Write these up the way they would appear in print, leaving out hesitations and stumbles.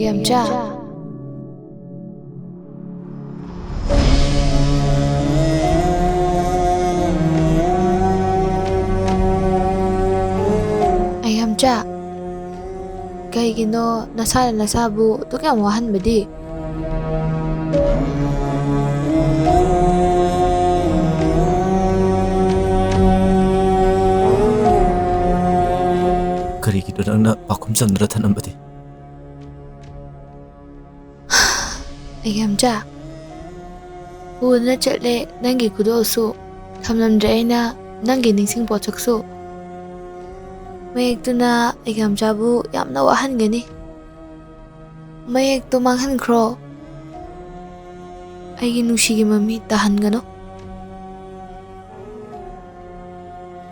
ꯑꯩꯌꯥꯝꯆꯥ ꯑꯩꯌꯥꯝꯆꯥ ꯀꯩꯒꯤꯅꯣ ꯅꯁꯥꯅ ꯅꯁꯥꯕꯨ ꯑꯗꯨꯛ ꯌꯥꯝ ꯋꯥꯍꯟꯕꯗꯤ? ꯀꯔꯤꯒꯤꯅꯣ ꯅꯪꯅ ꯄꯥꯈꯨꯝ ꯆꯟꯗꯨꯅ ꯊꯅꯝꯕꯗꯤ? ꯑꯩꯌꯥꯝꯆꯥ ꯄꯨꯗꯨꯅ ꯆꯠꯂꯦ ꯅꯪꯒꯤ ꯈꯨꯗꯣꯜꯁꯨ, ꯊꯝꯂꯝꯗ꯭ꯔꯦ ꯑꯩꯅ ꯅꯪꯒꯤ ꯅꯤꯡꯁꯤꯡ ꯄꯣꯠꯁꯛꯁꯨ꯫ ꯃꯌꯦꯛꯇꯨꯅ ꯑꯩꯌꯥꯝꯆꯥꯕꯨ ꯌꯥꯝꯅ ꯋꯥꯍꯟꯒꯅꯤ꯫ ꯃꯌꯦꯛꯇꯨ ꯃꯥꯡꯍꯟꯈ꯭ꯔꯣ, ꯑꯩꯒꯤ ꯅꯨꯡꯁꯤꯒꯤ ꯃꯃꯤ ꯇꯥꯍꯟꯒꯅꯨ꯫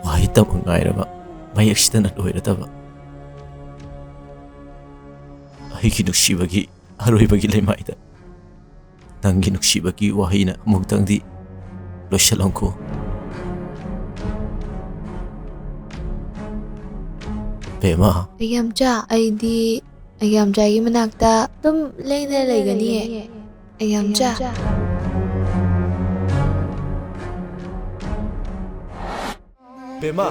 ꯋꯥꯍꯩ ꯇꯝꯕ ꯉꯥꯏꯔꯕ ꯃꯌꯦꯛꯁꯤꯗꯅ ꯂꯣꯏꯔꯗꯕ ꯑꯩꯒꯤ ꯅꯨꯡꯁꯤꯕꯒꯤ ꯑꯔꯣꯏꯕꯒꯤ ꯂꯩꯃꯥꯏꯗ ꯅꯪꯒꯤ ꯅꯨꯡꯁꯤꯕꯒꯤ ꯋꯥꯍꯩꯅ ꯑꯃꯨꯛꯇꯪꯗꯤ ꯂꯣꯏꯁꯤꯜꯂꯝꯈꯣ꯫ ꯕꯦꯝꯃ, ꯑꯩꯌꯥꯝꯆꯥ ꯑꯩꯗꯤ ꯑꯩꯌꯥꯝꯆꯥꯒꯤ ꯃꯅꯥꯛꯇ ꯑꯗꯨꯝ ꯂꯦꯡꯗꯅ ꯂꯩꯒꯅꯤꯌꯦ꯫ ꯑꯩꯌꯥꯝꯆꯥ ꯕꯦꯝꯃ,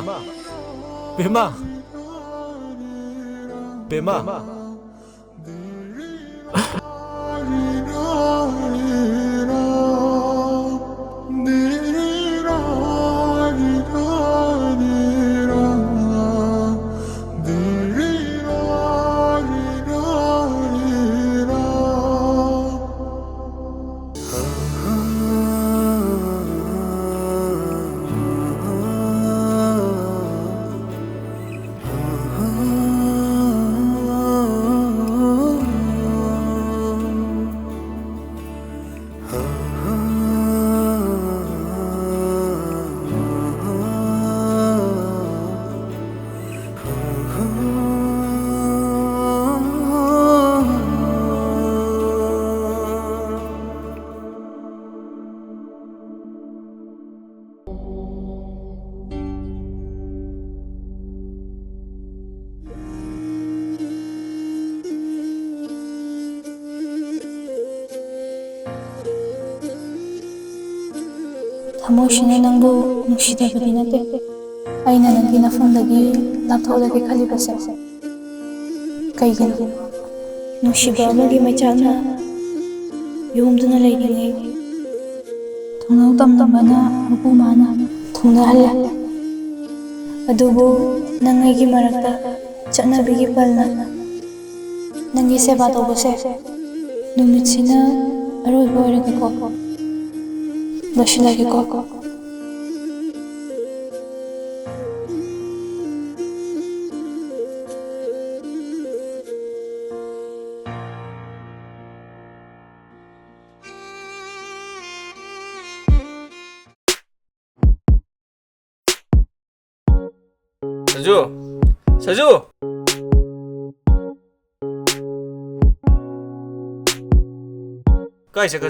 ꯕꯦꯝꯃ, ꯕꯦꯝꯃ, ꯊꯃꯣꯏꯁꯤꯅ ꯅꯪꯕꯨ ꯅꯨꯡꯁꯤꯗꯕꯗꯤ ꯅꯠꯇꯦ, ꯑꯩꯅ ꯅꯪꯒꯤ ꯅꯐꯝꯗꯒꯤ ꯂꯥꯞꯊꯣꯛꯂꯒꯦ ꯈꯜꯂꯤꯕꯁꯦ ꯀꯩꯒꯤꯅꯣ? ꯅꯨꯡꯁꯤꯕ ꯑꯃꯒꯤ ꯃꯩꯆꯥꯛꯅ ꯌꯣꯝꯗꯨꯅ ꯂꯩꯔꯤꯉꯩ ꯊꯨꯡꯅꯧ ꯇꯝꯂꯝꯕꯅ ꯃꯄꯨꯃꯥꯅ ꯊꯨꯡꯅꯍꯜꯂꯦ꯫ ꯑꯗꯨꯕꯨ ꯅꯪ ꯑꯩꯒꯤ ꯃꯔꯛꯇ ꯆꯠꯅꯕꯤꯒꯤ ꯄꯜꯅ ꯅꯪꯒꯤ ꯁꯦꯕꯥ ꯇꯧꯕꯁꯦ ꯅꯨꯃꯤꯠꯁꯤꯅ ꯑꯔꯣꯏꯕ ꯑꯣꯏꯔꯒꯦꯀꯣ, ꯂꯣꯏꯁꯤꯜꯂꯒꯦꯀꯣ꯫ सजू, सजू, काय चक्कर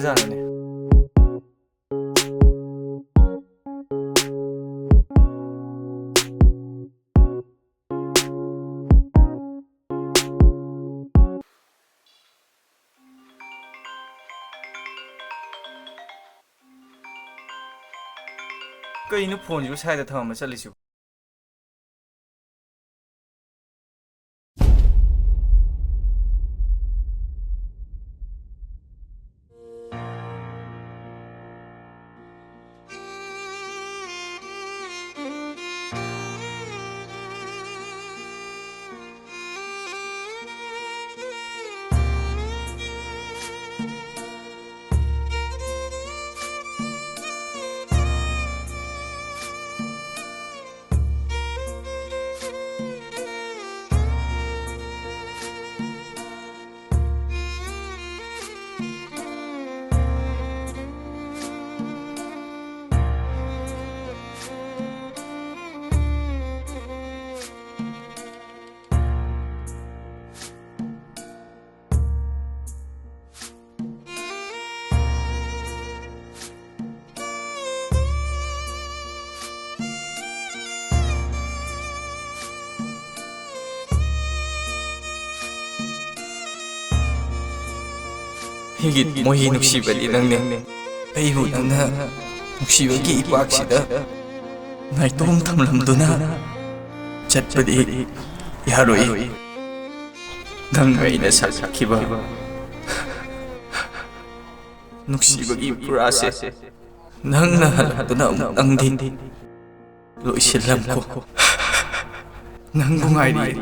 कहीं फोन जो साइड था मैं चली ꯑꯩꯒꯤ ꯃꯣꯍꯤ ꯅꯨꯡꯁꯤꯕꯗꯤ ꯅꯪꯅꯦ ꯑꯩꯕꯨ ꯅꯪꯅ ꯅꯨꯡꯁꯤꯕꯒꯤ ꯏꯄꯥꯛꯁꯤꯗ ꯉꯥꯏꯇꯣꯝ ꯊꯝꯂꯝꯗꯨꯅ ꯆꯠꯄꯗꯤ ꯌꯥꯔꯣꯏ ꯅꯪꯒ ꯑꯩꯅ ꯁꯥꯈꯤꯕ ꯅꯨꯡꯁꯤꯕꯒꯤ ꯄꯨꯔꯥꯁꯦ ꯅꯪꯅ ꯍꯜꯂꯛꯇꯨꯅ ꯑꯃꯨꯛꯇꯪꯗꯤ ꯂꯣꯏꯁꯤꯜꯂꯝꯈꯣ ꯅꯪꯕꯨ ꯉꯥꯏꯔꯤ